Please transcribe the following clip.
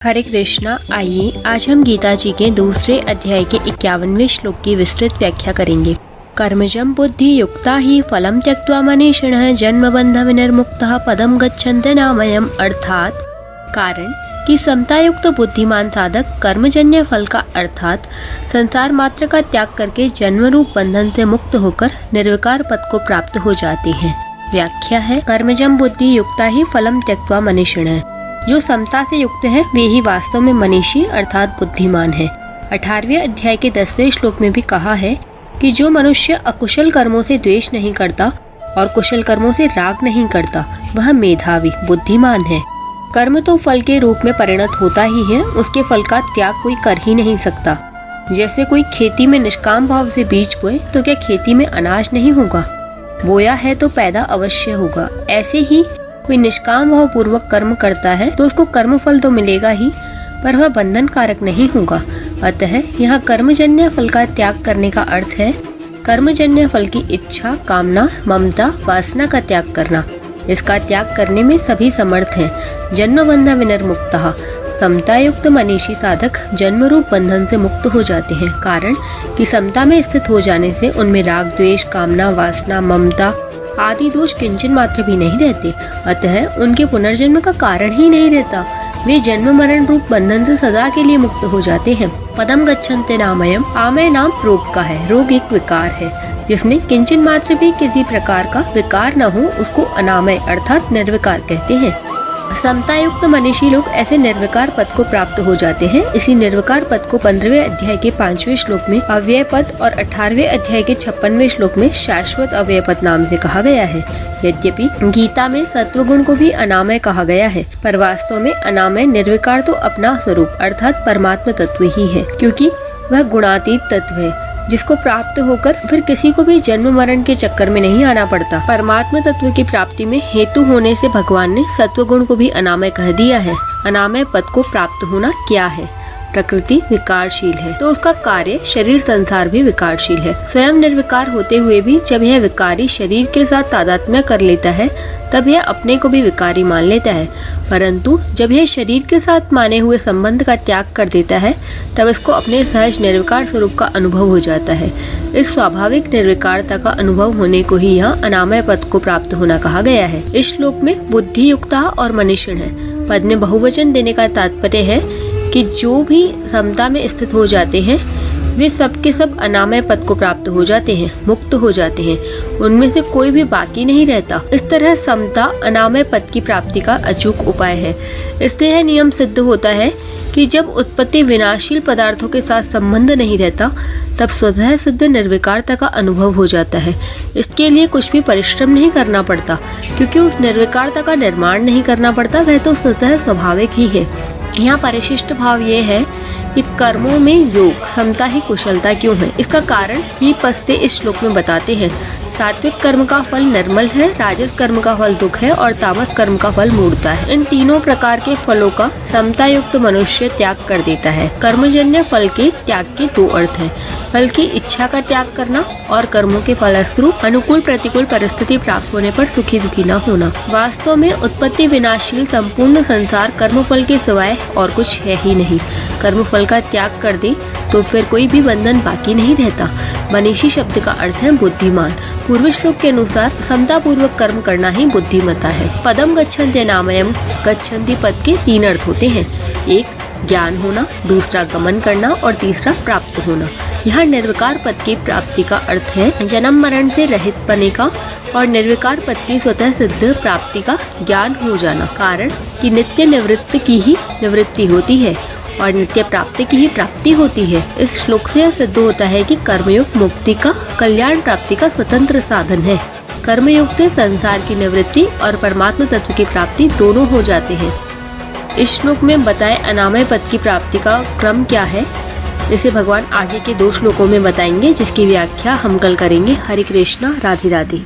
हरे कृष्णा। आइए आज हम गीता जी के दूसरे अध्याय के 51वें श्लोक की विस्तृत व्याख्या करेंगे। कर्मजं बुद्धि युक्ता ही फलम त्यक्त्वा मनीषिणः जन्म बंध विनिर्मुक्तः पदम गच्छन्ति नामयम्। अर्थात कारण कि समता युक्त बुद्धिमान साधक कर्मजन्य फल का अर्थात संसार मात्र का त्याग करके जन्म रूप बंधन से मुक्त होकर निर्विकार पद को प्राप्त हो जाते हैं। व्याख्या है, कर्मजं बुद्धि युक्ता ही फलम त्यक्त्वा मनीषिणः। जो समता से युक्त है वे ही वास्तव में मनीषी अर्थात बुद्धिमान है। 18वें अध्याय के 10वें श्लोक में भी कहा है कि जो मनुष्य अकुशल कर्मों से द्वेष नहीं करता और कुशल कर्मों से राग नहीं करता वह मेधावी बुद्धिमान है। कर्म तो फल के रूप में परिणत होता ही है, उसके फल का त्याग कोई कर ही नहीं सकता। जैसे कोई खेती में निष्काम भाव से बीज बोए तो क्या खेती में अनाज नहीं होगा? बोया है तो पैदा अवश्य होगा। ऐसे ही कोई निष्काम भाव पूर्वक कर्म करता है तो उसको कर्म फल तो मिलेगा ही, पर वह बंधन कारक नहीं होगा। अतः यहाँ कर्मजन्य फल का त्याग करने का अर्थ है कर्मजन्य फल की इच्छा, कामना, ममता, वासना का त्याग करना। इसका त्याग करने में सभी समर्थ हैं। जन्म बंध विनिर्मुक्तः। समता युक्त मनीषी साधक जन्म रूप बंधन से मुक्त हो जाते हैं। कारण कि समता में स्थित हो जाने से उनमें राग, द्वेष, कामना, वासना, ममता आदि दोष किंचन मात्र भी नहीं रहते। अतः उनके पुनर्जन्म का कारण ही नहीं रहता। वे जन्म मरण रूप बंधन से सदा के लिए मुक्त हो जाते हैं। पदम गच्छन्ति नामयम्। आमय नाम रोग का है। रोग एक विकार है जिसमें किंचन मात्र भी किसी प्रकार का विकार न हो, उसको अनामय अर्थात निर्विकार कहते हैं। समता युक्त मनीषी लोग ऐसे निर्विकार पद को प्राप्त हो जाते हैं। इसी निर्विकार पद को 15वें अध्याय के 5वें श्लोक में अव्यय पद और 18वें अध्याय के 56वें श्लोक में शाश्वत अव्यय पद नाम से कहा गया है। यद्यपि गीता में सत्वगुण को भी अनामय कहा गया है, पर वास्तव में अनामय निर्विकार तो अपना स्वरूप अर्थात परमात्म तत्व ही है, क्योंकि वह गुणातीत तत्व है जिसको प्राप्त होकर फिर किसी को भी जन्म मरण के चक्कर में नहीं आना पड़ता। परमात्म तत्व की प्राप्ति में हेतु होने से भगवान ने सत्वगुण को भी अनामय कह दिया है। अनामय पद को प्राप्त होना क्या है? प्रकृति विकारशील है तो उसका कार्य शरीर संसार भी विकारशील है। स्वयं निर्विकार होते हुए भी जब यह विकारी शरीर के साथ तादात्म्य कर लेता है तब यह अपने को भी विकारी मान लेता है, परंतु जब यह शरीर के साथ माने हुए संबंध का त्याग कर देता है तब इसको अपने सहज निर्विकार स्वरूप का अनुभव हो जाता है। इस स्वाभाविक निर्विकारता का अनुभव होने को ही यहाँ अनामय पद को प्राप्त होना कहा गया है। इस श्लोक में बुद्धि युक्ता और मनीषिण है पद में बहुवचन देने का तात्पर्य है कि जो भी समता में स्थित हो जाते हैं वे सब के सब अनामय पद को प्राप्त हो जाते हैं, मुक्त हो जाते हैं। उनमें से कोई भी बाकी नहीं रहता। इस तरह समता अनामय पद की प्राप्ति का अचूक उपाय है। इससे यह नियम सिद्ध होता है कि जब उत्पत्ति विनाशील पदार्थों के साथ संबंध नहीं रहता तब स्वतः सिद्ध निर्विकारता का अनुभव हो जाता है। इसके लिए कुछ भी परिश्रम नहीं करना पड़ता, क्योंकि उस निर्विकारता का निर्माण नहीं करना पड़ता, वह तो स्वतः स्वाभाविक ही है। यहाँ परिशिष्ट भाव ये है कि कर्मों में योग, समता ही कुशलता क्यों है? इसका कारण ही पद से इस श्लोक में बताते हैं। सात्विक कर्म का फल निर्मल है, राजस कर्म का फल दुख है और तामस कर्म का फल मूढ़ता है। इन तीनों प्रकार के फलों का समता युक्त मनुष्य त्याग कर देता है। कर्मजन्य फल के त्याग के दो अर्थ हैं, फल की इच्छा का त्याग करना और कर्मों के फलस्वरूप अनुकूल प्रतिकूल परिस्थिति प्राप्त होने पर सुखी दुखी न होना। वास्तव में उत्पत्ति विनाशील संपूर्ण संसार कर्मफल के सिवाय और कुछ है ही नहीं। कर्मफल का त्याग कर दे तो फिर कोई भी बंधन बाकी नहीं रहता। मनीषी शब्द का अर्थ है बुद्धिमान। पूर्व श्लोक के अनुसार समता पूर्वक कर्म करना ही बुद्धिमता है। पदम गच्छन्ति नामयम्। गच्छन्ति पद के 3 अर्थ होते हैं, एक ज्ञान होना, दूसरा गमन करना और तीसरा प्राप्त होना। यहाँ निर्विकार पद की प्राप्ति का अर्थ है जन्म मरण से रहित बने का और निर्विकार पद की स्वतः सिद्ध प्राप्ति का ज्ञान हो जाना। कारण कि नित्य निवृत्ति की ही निवृत्ति होती है और नित्य प्राप्ति की ही प्राप्ति होती है। इस श्लोक से सिद्ध होता है कि कर्मयोग मुक्ति का, कल्याण प्राप्ति का स्वतंत्र साधन है। कर्मयोग से संसार की निवृत्ति और परमात्मा तत्व की प्राप्ति दोनों हो जाते हैं। इस श्लोक में बताए अनामय पद की प्राप्ति का क्रम क्या है, इसे भगवान आगे के 2 श्लोकों में बताएंगे, जिसकी व्याख्या हम कल करेंगे। हरे कृष्णा, राधे राधे।